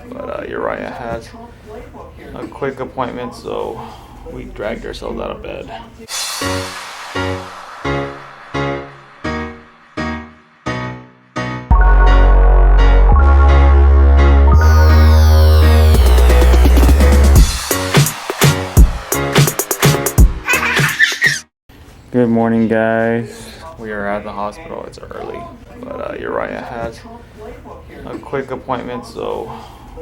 but Uriah had a quick appointment, so we dragged ourselves out of bed. Good morning, guys. We are at the hospital. It's early, but Uriah had a quick appointment, so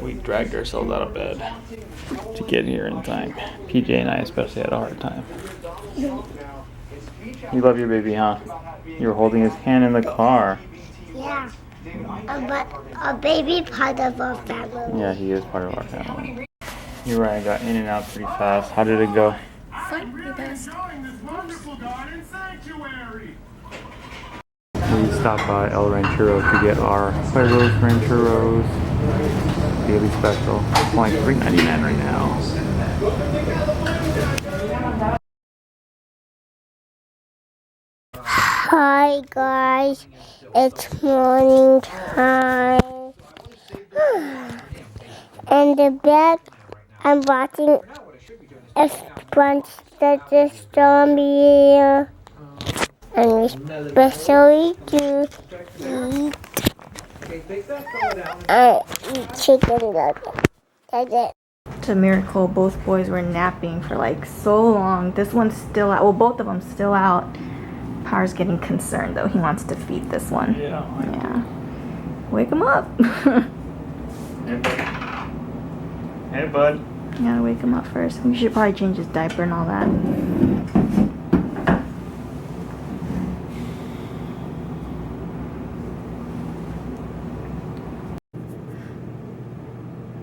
we dragged ourselves out of bed to get here in time. PJ and I especially had a hard time. You love your baby, huh? You were holding his hand in the car. Yeah, but a baby part of our family. Yeah, he is part of our family. Uriah got in and out pretty fast. How did it go? Slightly best. We stopped by El Ranchero to get our Juegos Rancheros daily special. It's only $3.99 right now. Hi guys, it's morning time. And the bed, I'm watching a bunch that is zombie. And we especially do eat chicken nuggets. That's it. It's a miracle both boys were napping for like so long. This one's still out. Well, both of them still out. Power's getting concerned though. He wants to feed this one. Yeah. Wake him up. Hey, bud. Hey, bud. You gotta wake him up first. We should probably change his diaper and all that.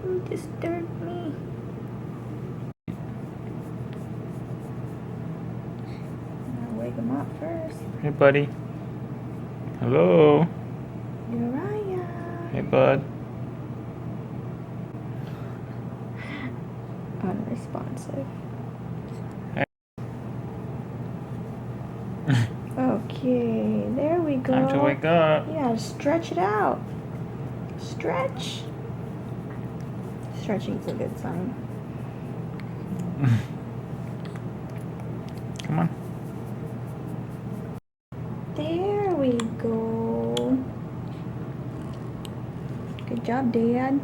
You disturbed me. Wake him up first. Hey, buddy. Hello. Uriah. Hey, bud. Unresponsive. Hey. Okay, there we go. Time to wake up. Yeah, stretch it out. Stretch. Stretching's a good sign. Come on. There we go. Good job, Dad.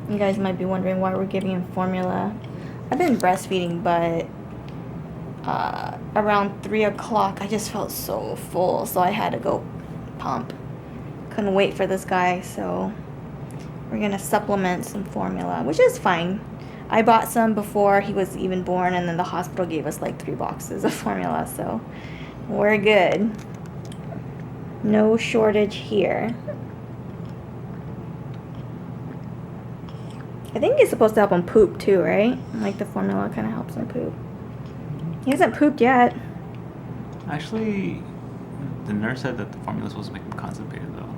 You guys might be wondering why we're giving him formula. I've been breastfeeding, but around 3 o'clock I just felt so full, so I had to go pump. Couldn't wait for this guy, so we're gonna supplement some formula, which is fine. I bought some before he was even born, and then the hospital gave us like 3 boxes of formula, so we're good. No shortage here. I think it's supposed to help him poop too, right? Like the formula kind of helps him poop. He hasn't pooped yet. Actually, the nurse said that the formula is supposed to make him constipated, though.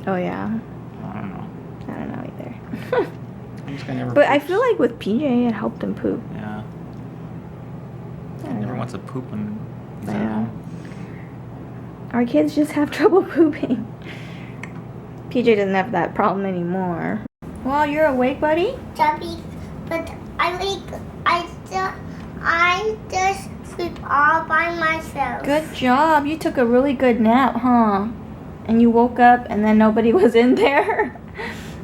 Oh yeah. I don't know. I don't know either. This guy never But I poops. feel like with PJ it helped him poop. Yeah. I He don't never know. wants to poop when he's I at know. home. Our kids just have trouble pooping. PJ doesn't have that problem anymore. Well, you're awake, buddy? Chubby, but I just sleep all by myself. Good job. You took a really good nap, huh? And you woke up and then nobody was in there?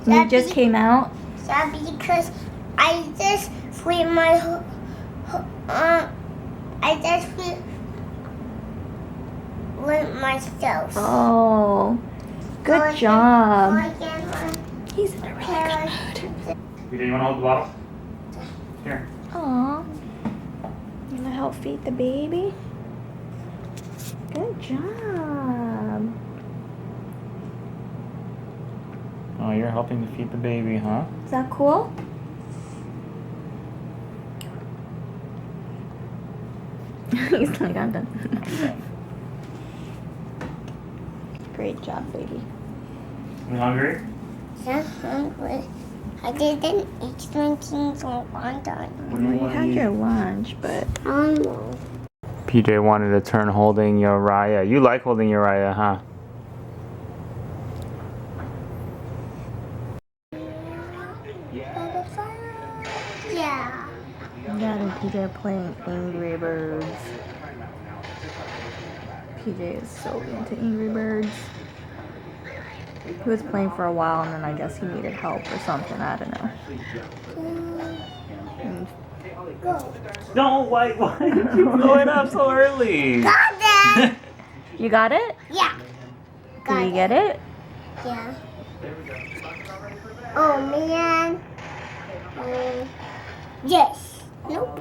You just Chubby. came out? Chubby, because I just sleep my I just sleep with myself. Oh, good job. He's in a really good mood. PJ, you want to hold the bottle? Here. Aw. You gonna help feed the baby? Good job. Oh, you're helping to feed the baby, huh? Is that cool? He's like, I'm done. Great job, baby. You hungry? I'm hungry. I didn't eat anything for one time. Well, you had your lunch, but... PJ wanted a turn holding Uriah. You like holding Uriah, huh? Yeah. Dad and PJ are playing Angry Birds. PJ is so into Angry Birds. He was playing for a while and then I guess he needed help or something. I don't know. Go. No, why did you blow it up so early? Got it. You got it? Yeah. Did you get it? Yeah. Oh man. Yes. Nope.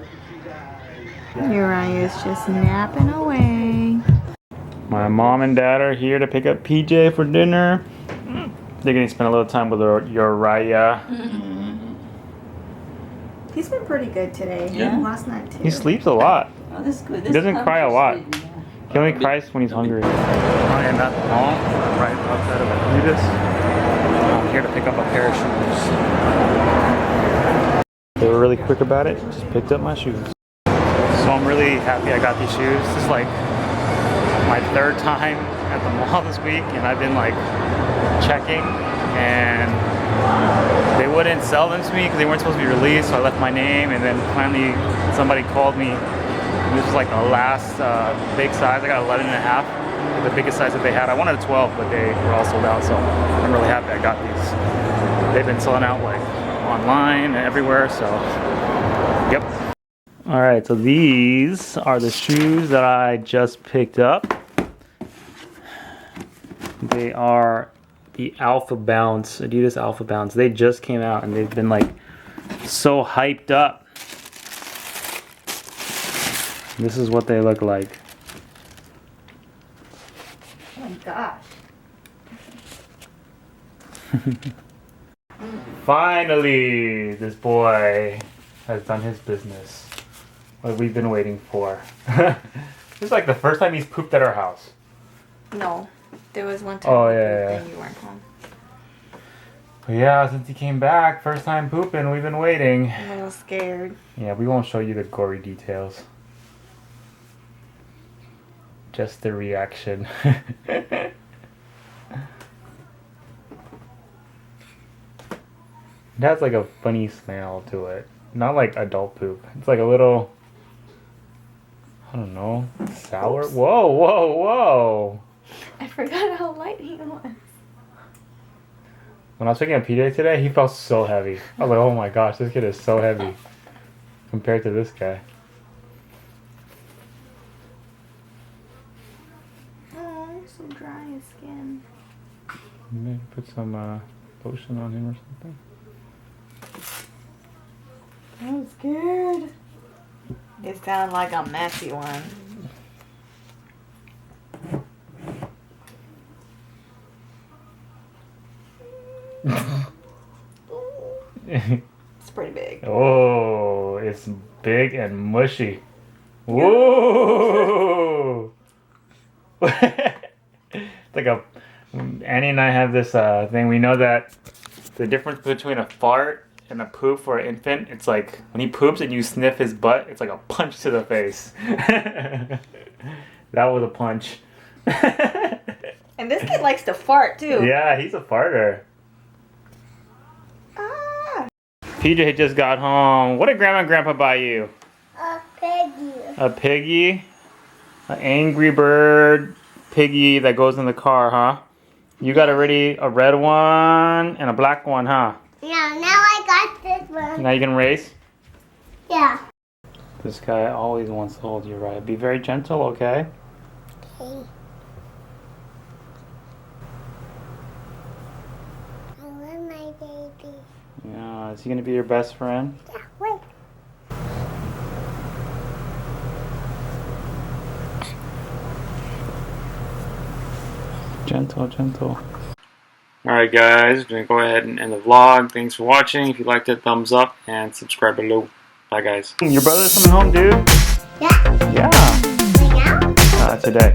Uriah's just napping away. My mom and dad are here to pick up PJ for dinner. They're gonna spend a little time with Uriah. He's been pretty good today. Yeah. Last night too. He sleeps a lot. Oh, that's good. He doesn't cry a lot. He only cries when he's hungry. I am at the mall, right outside of Adidas. I'm here to pick up a pair of shoes. They were really quick about it. Just picked up my shoes. So I'm really happy I got these shoes. This is like my third time at the mall this week, and I've been like checking, and they wouldn't sell them to me because they weren't supposed to be released. So I left my name, and then finally somebody called me. And this was like the last big size. I got 11 and a half, the biggest size that they had. I wanted a 12, but they were all sold out. So I'm really happy I got these. They've been selling out like online and everywhere. So yep. All right, so these are the shoes that I just picked up. They are the Alpha Bounce, Adidas Alpha Bounce. They just came out and they've been like so hyped up. This is what they look like. Oh my gosh. Finally, this boy has done his business. What we've been waiting for. This is like the first time he's pooped at our house. No. There was one time Oh, yeah. and you weren't home. But yeah, since he came back, first time pooping, we've been waiting. I'm a little scared. Yeah, we won't show you the gory details. Just the reaction. It has like a funny smell to it. Not like adult poop. It's like a little, I don't know, sour. Oops. Whoa, whoa, whoa. I forgot how light he was. When I was picking up PJ today, he felt so heavy. I was like, oh my gosh, this kid is so heavy compared to this guy. Oh, you're so dry his skin. Maybe put some lotion on him or something. I'm scared. It sounded like a messy one. It's pretty big. Oh, it's big and mushy. Whoa! It's like a. Annie and I have this thing. We know that the difference between a fart and a poop for an infant, it's like when he poops and you sniff his butt, it's like a punch to the face. That was a punch. And this kid likes to fart too. Yeah, he's a farter. Ah. PJ just got home. What did Grandma and Grandpa buy you? A piggy. A piggy? An Angry Bird piggy that goes in the car, huh? You got a red one and a black one, huh? Yeah, now I got this one. Now you can race? Yeah. This guy always wants to hold you right. Be very gentle, okay? Okay. I love my baby. Yeah, is he gonna be your best friend? Yeah, wait. Gentle, gentle. Alright guys, we're gonna go ahead and end the vlog. Thanks for watching. If you liked it, thumbs up and subscribe below. Bye guys. Your brother's coming home, dude? Yeah. Yeah. Right now? Today.